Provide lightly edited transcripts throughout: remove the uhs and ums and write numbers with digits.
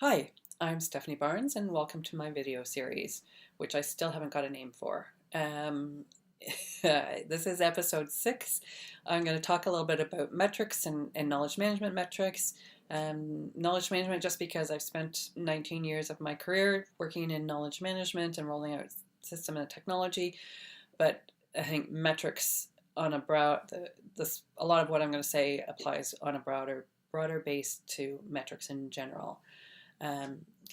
Hi, I'm Stephanie Barnes and welcome to my video series, which I still haven't got a name for. This is episode 6. I'm going to talk a little bit about metrics and knowledge management metrics. Knowledge management just because I've spent 19 years of my career working in knowledge management and rolling out system and technology, but I think metrics on a a lot of what I'm going to say applies on a broader base to metrics in general.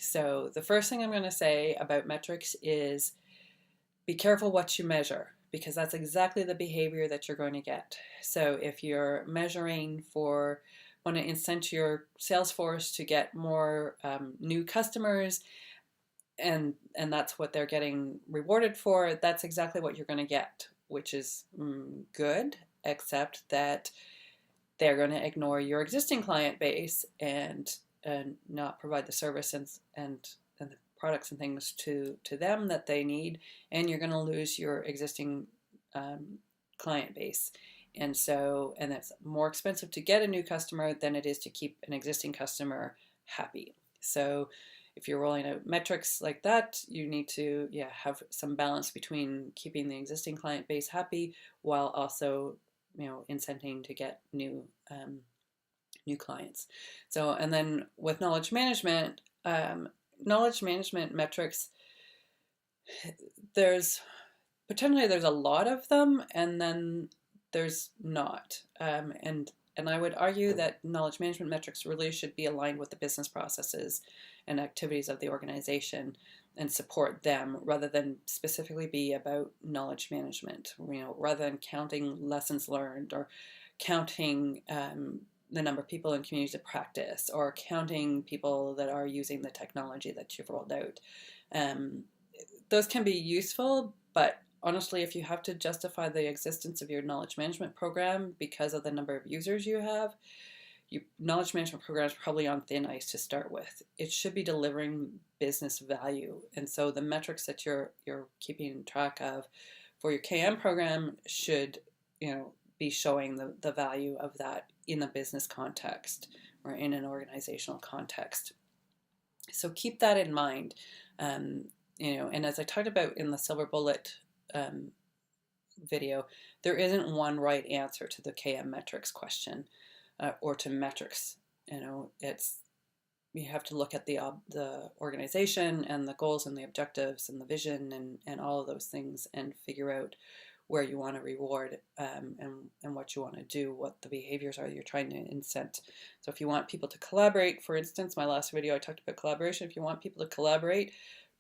So the first thing I'm going to say about metrics is be careful what you measure, because that's exactly the behavior that you're going to get. So if you're measuring want to incent your sales force to get more new customers, and that's what they're getting rewarded for, that's exactly what you're going to get, which is good, except that they're going to ignore your existing client base and not provide the service and the products and things to them that they need, and you're going to lose your existing client base. And it's more expensive to get a new customer than it is to keep an existing customer happy. So if you're rolling out metrics like that, you need to have some balance between keeping the existing client base happy while also incenting to get new clients. So, and then with knowledge management metrics, there's a lot of them, and then there's not. And I would argue that knowledge management metrics really should be aligned with the business processes and activities of the organization and support them, rather than specifically be about knowledge management. Rather than counting lessons learned or counting the number of people in communities of practice, or counting people that are using the technology that you've rolled out. Those can be useful, but honestly, if you have to justify the existence of your knowledge management program because of the number of users you have, your knowledge management program is probably on thin ice to start with. It should be delivering business value. And so the metrics that you're keeping track of for your KM program should, be showing the value of that in the business context or in an organizational context. So keep that in mind. And as I talked about in the Silver Bullet video, there isn't one right answer to the KM metrics question or to metrics. You have to look at the organization and the goals and the objectives and the vision and all of those things, and figure out where you want to reward and what you want to do, what the behaviors are you're trying to incent. So if you want people to collaborate, for instance, my last video I talked about collaboration. If you want people to collaborate,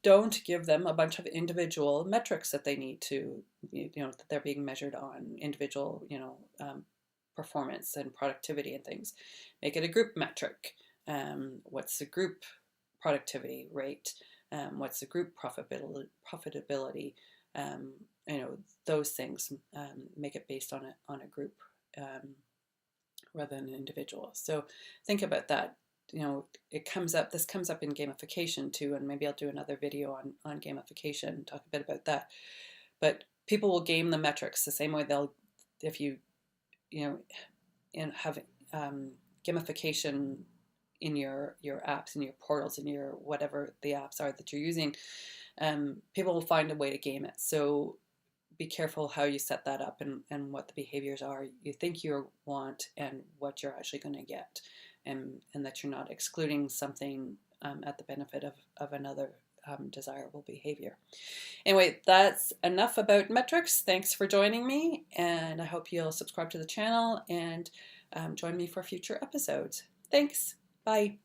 don't give them a bunch of individual metrics that they need to, that they're being measured on, individual, performance and productivity and things. Make it a group metric. What's the group productivity rate? What's the group profitability? Those things. Make it based on a group rather than an individual. So think about that. This comes up in gamification too, and maybe I'll do another video on gamification and talk a bit about that. But people will game the metrics the same way if you have gamification in your apps, in your portals, in your whatever the apps are that you're using, people will find a way to game it. So be careful how you set that up and what the behaviors are you think you want and what you're actually going to get, and that you're not excluding something at the benefit of another desirable behavior. Anyway, that's enough about metrics. Thanks for joining me, and I hope you'll subscribe to the channel and join me for future episodes. Thanks. Bye.